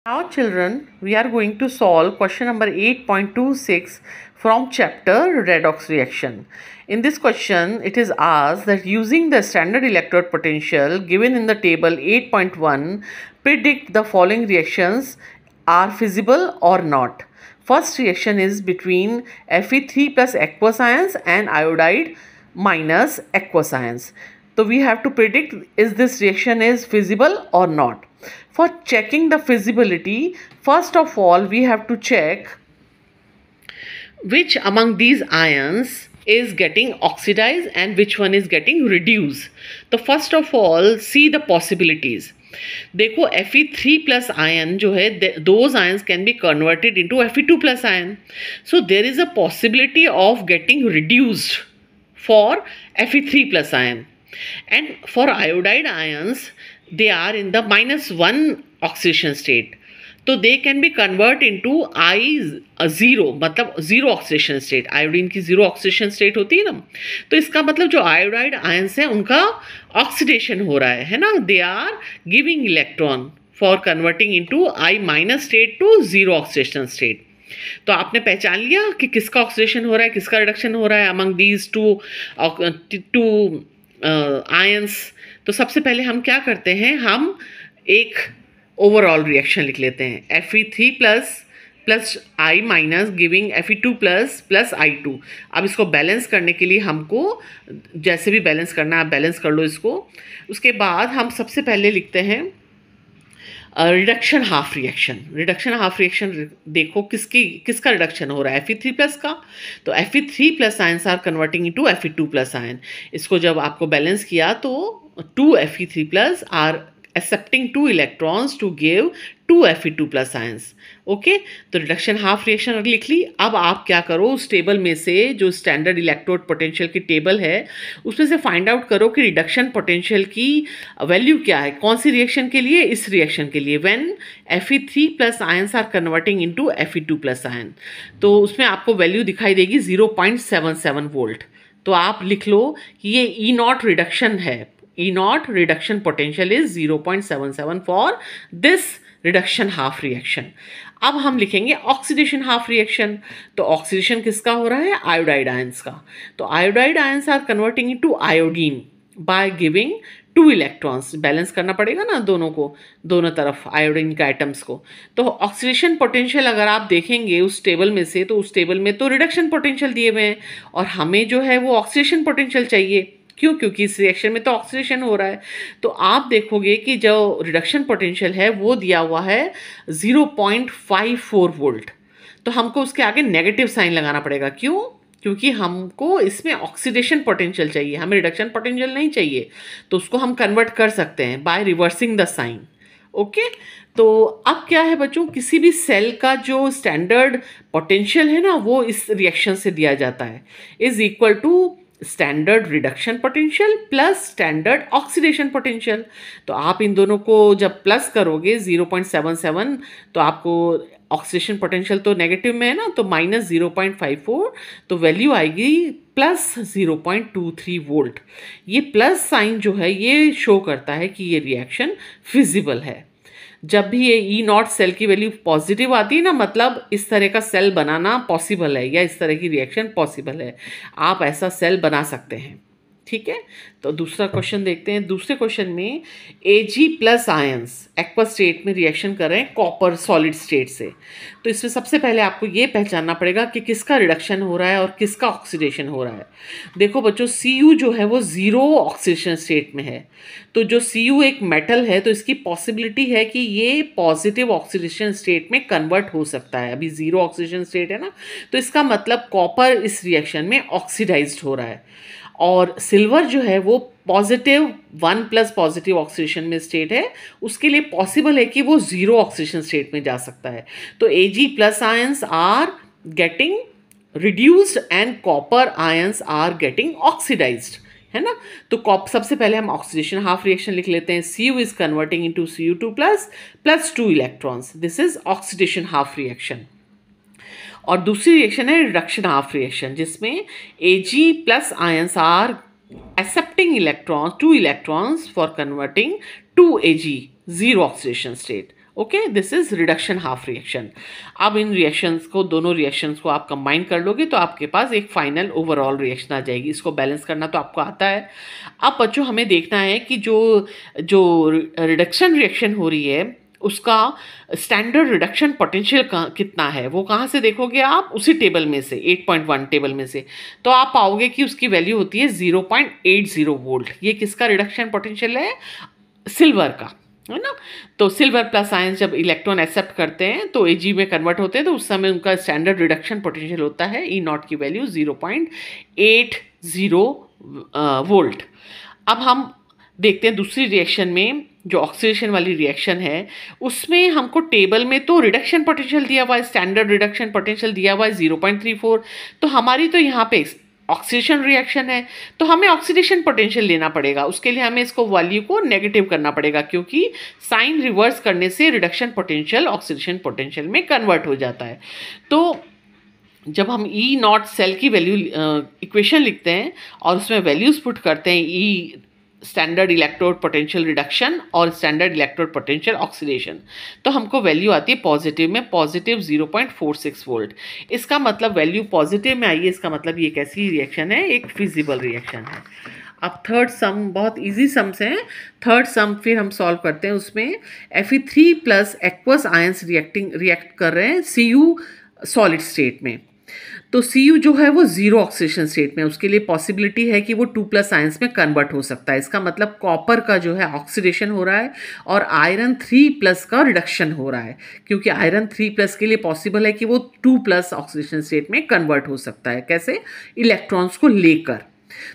Now children, we are going to solve question number 8.26 from chapter redox reaction. In this question, it is asked that using the standard electrode potential given in the table 8.1, predict the following reactions are feasible or not. First reaction is between Fe3 plus aqueous ions and iodide minus aqueous ions. So we have to predict is this reaction is feasible or not. For checking the feasibility, first of all we have to check which among these ions is getting oxidized and which one is getting reduced. So first of all see the possibilities. देखो Fe3 plus ion जो है, those ions can be converted into Fe2 plus ion. So there is a possibility of getting reduced for Fe3 plus ion. And for iodide ions, they are in the -1 oxidation state. तो they can be convert into I0, मतलब zero oxidation state. Iodine की zero oxidation state होती है ना, तो इसका मतलब जो आयोडाइड आयंस है उनका ऑक्सीडेशन हो रहा है ना. They are giving electron for converting into I- state to zero oxidation state. तो आपने पहचान लिया कि किसका ऑक्सीडेशन हो रहा है, किसका रिडक्शन हो रहा है अमंग दीज टू आयंस. तो सबसे पहले हम क्या करते हैं, हम एक ओवरऑल रिएक्शन लिख लेते हैं. Fe3 plus I minus giving Fe2 plus I2. अब इसको बैलेंस करने के लिए हमको जैसे भी बैलेंस करना है आप बैलेंस कर लो इसको. उसके बाद हम सबसे पहले लिखते हैं reduction half reaction. Reduction half reaction देखो किसका रिडक्शन हो रहा है, Fe3 प्लस का. तो Fe3 plus ions are converting into Fe2 plus ion. इसको जब आपको बैलेंस किया तो 2 Fe3 plus are accepting 2 electrons to give 2 Fe2 plus ions. Okay, तो रिडक्शन हाफ रिएक्शन लिख ली. अब आप क्या करो, उस टेबल में से जो स्टैंडर्ड इलेक्ट्रोड पोटेंशियल की टेबल है उसमें से फाइंड आउट करो कि रिडक्शन पोटेंशियल की वैल्यू क्या है, कौन सी रिएक्शन के लिए, इस रिएक्शन के लिए when Fe3 plus ions are converting into Fe2 plus ion. तो उसमें आपको वैल्यू दिखाई देगी 0.77 वोल्ट. तो आप लिख लो कि ये E0 रिडक्शन है. E0 reduction potential is 0.77 for this reduction half reaction. अब हम लिखेंगे ऑक्सीडेशन हाफ रिएक्शन. तो ऑक्सीडेशन किसका हो रहा है, आयोडाइड आयंस का. तो iodide ions are converting into iodine by giving 2 electrons. Balance करना पड़ेगा ना दोनों को, दोनों तरफ आयोडीन के आइटम्स को. तो ऑक्सीडेशन पोटेंशियल अगर आप देखेंगे उस टेबल में से, तो उस टेबल में तो रिडक्शन पोटेंशियल दिए हुए हैं और हमें जो है वो ऑक्सीडेशन पोटेंशियल चाहिए. क्यों, क्योंकि इस रिएक्शन में तो ऑक्सीडेशन हो रहा है. तो आप देखोगे कि जो रिडक्शन पोटेंशियल है वो दिया हुआ है 0.54 वोल्ट. तो हमको उसके आगे नेगेटिव साइन लगाना पड़ेगा. क्यों, क्योंकि हमको इसमें ऑक्सीडेशन पोटेंशियल चाहिए, हमें रिडक्शन पोटेंशियल नहीं चाहिए. तो उसको हम कन्वर्ट कर सकते हैं by reversing the sign. Okay, तो अब क्या है बच्चों, किसी भी सेल का जो स्टैंडर्ड पोटेंशियल है ना वो इस रिएक्शन से दिया जाता है, is equal to standard reduction potential plus standard oxidation potential. तो आप इन दोनों को जब प्लस करोगे 0.77, तो आपको ऑक्सीडेशन पोटेंशियल तो नेगेटिव में है ना, तो -0.54, तो वैल्यू आएगी प्लस 0.23 वोल्ट. ये प्लस साइन जो है ये शो करता है कि ये रिएक्शन फिजिबल है. जब भी ये E0 सेल की वैल्यू पॉजिटिव आती है ना, मतलब इस तरह का सेल बनाना पॉसिबल है या इस तरह की रिएक्शन पॉसिबल है, आप ऐसा सेल बना सकते हैं. ठीक है, तो दूसरा क्वेश्चन देखते हैं. दूसरे क्वेश्चन में Ag plus ions aqueous state में रिएक्शन कर रहे हैं कॉपर सॉलिड स्टेट से. तो इसमें सबसे पहले आपको ये पहचानना पड़ेगा कि किसका रिडक्शन हो रहा है और किसका ऑक्सीडेशन हो रहा है. देखो बच्चों, Cu जो है वो जीरो ऑक्सीडेशन स्टेट में है. तो जो Cu एक मेटल है तो इसकी पॉसिबिलिटी है कि ये पॉजिटिव ऑक्सीडेशन स्टेट में कन्वर्ट हो सकता है. अभी जीरो ऑक्सीडेशन स्टेट है ना, तो इसका मतलब कॉपर इस रिएक्शन में ऑक्सीडाइज्ड हो रहा है. और सिल्वर जो है वो पॉजिटिव 1 प्लस पॉजिटिव ऑक्सीडेशन में स्टेट है, उसके लिए पॉसिबल है कि वो जीरो ऑक्सीडेशन स्टेट में जा सकता है. तो Ag plus ions are getting reduced and copper ions are getting oxidised, है ना. तो सबसे पहले हम ऑक्सीडेशन हाफ रिएक्शन लिख लेते हैं. Cu is converting into Cu2 plus 2 electrons. This is oxidation half reaction. और दूसरी रिएक्शन है रिडक्शन हाफ रिएक्शन, जिसमें Ag plus ions are accepting electrons 2 electrons for converting to Ag zero oxidation state. Okay, this is reduction half reaction. अब इन reactions को, दोनों reactions को आप कंबाइन कर लोगे तो आपके पास एक फाइनल ओवरऑल रिएक्शन आ जाएगी। इसको बैलेंस करना तो आपको आता है। अब बच्चों हमें देखना है कि जो जो रिडक्शन रिएक्शन हो रही है उसका स्टैंडर्ड रिडक्शन पोटेंशियल कितना है। वो कहाँ से देखोगे आप, उसी टेबल में से, 8.1 टेबल में से। तो आप पाओगे कि उसकी वैल्यू होती है 0.80 वोल्ट। ये किसका रिडक्शन पोटेंशियल है, सिल्वर का, है ना। तो सिल्वर प्लस आयंस जब इलेक्ट्रॉन एक्सेप्ट करते हैं तो एजी में कन्वर्ट होते हैं, तो उस समय उनका स्टैंडर्ड रिडक्शन पोटेंशियल होता है ई नॉट की वैल्यू 0.80 वोल्ट। अब हम देखते हैं दूसरी रिएक्शन में, जो ऑक्सीडेशन वाली रिएक्शन है, उसमें हमको टेबल में तो रिडक्शन पोटेंशियल दिया हुआ है, स्टैंडर्ड रिडक्शन पोटेंशियल दिया हुआ है 0.34। तो हमारी तो यहाँ पे ऑक्सीडेशन रिएक्शन है, तो हमें ऑक्सीडेशन पोटेंशियल लेना पड़ेगा। उसके लिए हमें इसको वैल्यू को नेगेटिव करना पड़ेगा, क्योंकि साइन रिवर्स करने से रिडक्शन पोटेंशियल ऑक्सीडेशन पोटेंशियल में कन्वर्ट हो जाता है। तो जब हम ई नॉट सेल की वैल्यू इक्वेशन लिखते हैं और उसमें वैल्यूज पुट करते हैं, ई स्टैंडर्ड इलेक्ट्रोड पोटेंशियल रिडक्शन और स्टैंडर्ड इलेक्ट्रोड पोटेंशियल ऑक्सीडेशन, तो हमको वैल्यू आती है पॉजिटिव में, पॉजिटिव 0.46 वोल्ट। इसका मतलब वैल्यू पॉजिटिव में आई है, इसका मतलब ये कैसी रिएक्शन है, एक फिजिबल रिएक्शन है। अब थर्ड सम, बहुत इजी सम्स हैं। थर्ड सम फिर हम सॉल्व करते हैं। उसमें Fe3 plus aqueous ions react कर रहे हैं Cu सॉलिड स्टेट में। तो Cu जो है वो जीरो ऑक्सीडेशन स्टेट में, उसके लिए पॉसिबिलिटी है कि वो 2+ आयंस में कन्वर्ट हो सकता है। इसका मतलब कॉपर का जो है ऑक्सीडेशन हो रहा है और आयरन 3+ का रिडक्शन हो रहा है, क्योंकि आयरन 3+ के लिए पॉसिबल है कि वो 2+ ऑक्सीडेशन स्टेट में कन्वर्ट हो सकता है। कैसे, इलेक्ट्रॉन्स को लेकर।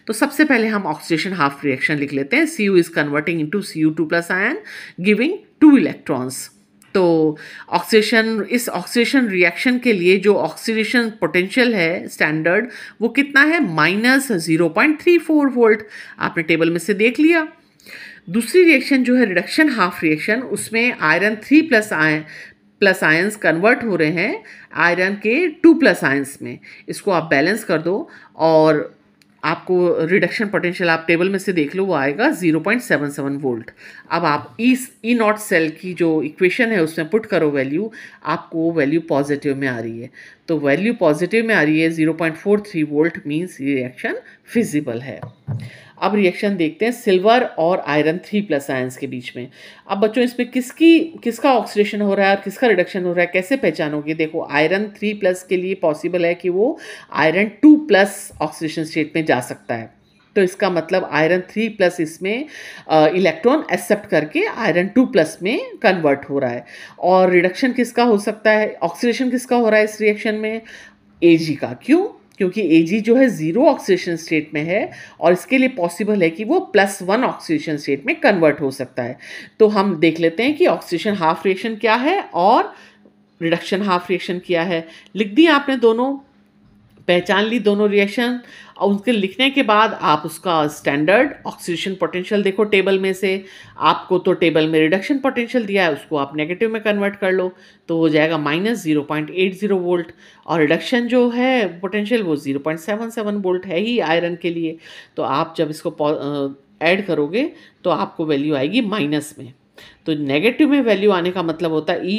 तो सबसे पहले हम ऑक्सीडेशन हाफ रिएक्शन लिख लेते हैं। Cu is converting into Cu2+ ion giving 2 electrons. तो ऑक्सीडेशन, इस ऑक्सीडेशन रिएक्शन के लिए जो ऑक्सीडेशन पोटेंशियल है स्टैंडर्ड, वो कितना है, -0.34 वोल्ट। आपने टेबल में से देख लिया। दूसरी रिएक्शन जो है रिडक्शन हाफ रिएक्शन, उसमें आयरन 3+ आयंस कन्वर्ट हो रहे हैं आयरन के 2+ आयंस में। इसको आप बैलेंस कर दो और आपको रिडक्शन पोटेंशियल आप टेबल में से देख लो, वो आएगा 0.77 वोल्ट। अब आप ई नॉट सेल की जो इक्वेशन है उसमें पुट करो वैल्यू, आपको वैल्यू पॉजिटिव में आ रही है। तो वैल्यू पॉजिटिव में आ रही है 0.43 वोल्ट, मीन्स ये रिएक्शन फिजिबल है। अब रिएक्शन देखते हैं सिल्वर और आयरन 3+ आयंस के बीच में। अब बच्चों इसमें किसका ऑक्सीडेशन हो रहा है और किसका रिडक्शन हो रहा है, कैसे पहचानोगे। देखो, आयरन 3+ के लिए पॉसिबल है कि वो आयरन 2+ ऑक्सीडेशन स्टेट में जा सकता है। तो इसका मतलब आयरन 3+ इसमें इलेक्ट्रॉन एक्सेप्ट करके आयरन 2+ में कन्वर्ट हो रहा है। और रिडक्शन किसका हो सकता है, ऑक्सीडेशन किसका हो रहा है इस रिएक्शन में, Ag का। क्यों, क्योंकि Ag जो है जीरो ऑक्सीडेशन स्टेट में है और इसके लिए पॉसिबल है कि वो +1 ऑक्सीडेशन स्टेट में कन्वर्ट हो सकता है। तो हम देख लेते हैं कि ऑक्सीडेशन हाफ रिएक्शन क्या है और रिडक्शन हाफ रिएक्शन क्या है। लिख दिया आपने दोनों, पहचान ली दोनों रिएक्शन, और उसके लिखने के बाद आप उसका स्टैंडर्ड ऑक्सीडेशन पोटेंशियल देखो टेबल में से। आपको तो टेबल में रिडक्शन पोटेंशियल दिया है, उसको आप नेगेटिव में कन्वर्ट कर लो, तो हो जाएगा -0.80 वोल्ट। और रिडक्शन जो है पोटेंशियल वो 0.77 वोल्ट है ही आयरन के लिए। तो आप जब इसको ऐड करोगे तो आपको वैल्यू आएगी माइनस में। तो नेगेटिव में वैल्यू आने का मतलब होता है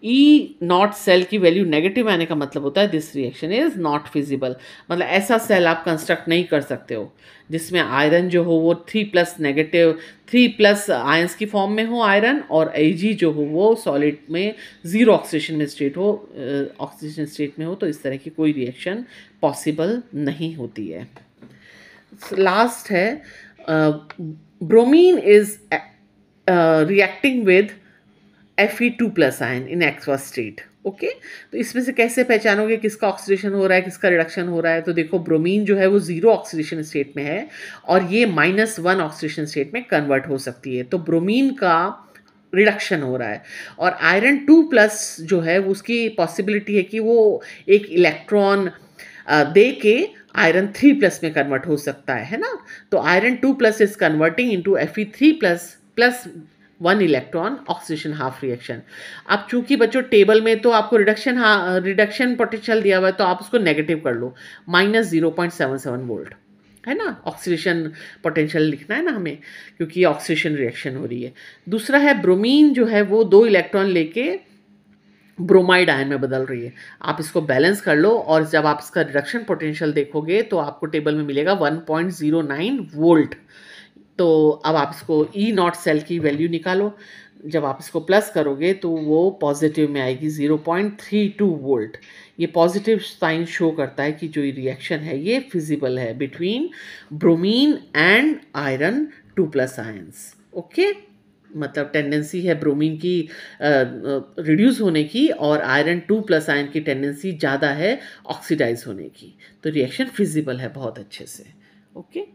ई नॉट सेल की वैल्यू नेगेटिव में आने का मतलब होता है this reaction is not feasible. मतलब ऐसा सेल आप कंस्ट्रक्ट नहीं कर सकते हो जिसमें आयरन जो हो वो 3+ आयंस की फॉर्म में हो आयरन, और Ag जो हो वो सॉलिड में जीरो ऑक्सीडेशन स्टेट में हो। तो इस तरह की कोई रिएक्शन पॉसिबल नहीं होती है। लास्ट है bromine is reacting with Fe2+ ion in aqueous state. Okay, तो इसमें से कैसे पहचानोगे किसका ऑक्सीडेशन हो रहा है किसका रिडक्शन हो रहा है। तो देखो, ब्रोमीन जो है वो जीरो ऑक्सीडेशन स्टेट में है और ये -1 ऑक्सीडेशन स्टेट में कन्वर्ट हो सकती है। तो ब्रोमीन का रिडक्शन हो रहा है। और आयरन 2+ जो है उसकी पॉसिबिलिटी है कि वो एक इलेक्ट्रॉन दे के आयरन 3+ में कन्वर्ट हो सकता है ना। तो iron 2+ is converting into Fe3+ plus 1 electron oxidation half reaction. अब चूंकि बच्चों टेबल में तो आपको रिडक्शन पोटेंशियल दिया हुआ है, तो आप उसको नेगेटिव कर लो, -0.77 वोल्ट। है ना, ऑक्सीडेशन पोटेंशियल लिखना है ना हमें, क्योंकि ये ऑक्सीडेशन रिएक्शन हो रही है। दूसरा है ब्रोमीन जो है वो 2 इलेक्ट्रॉन लेके ब्रोमाइड आयन में बदल रही है। आप इसको बैलेंस कर लो और जब आप इसका रिडक्शन पोटेंशियल देखोगे तो आपको टेबल में मिलेगा 1.09 वोल्ट। तो अब आप इसको ई नॉट सेल की वैल्यू निकालो। जब आप इसको प्लस करोगे तो वो पॉजिटिव में आएगी 0.32 वोल्ट। ये पॉजिटिव साइन शो करता है कि जो ये रिएक्शन है ये फिजिबल है between bromine and iron 2+ ions. Okay, मतलब टेंडेंसी है ब्रोमीन की रिड्यूस होने की और आयरन 2+ आयन की टेंडेंसी ज़्यादा है ऑक्सीडाइज होने की। तो रिएक्शन फिजिबल है बहुत अच्छे से। ओके।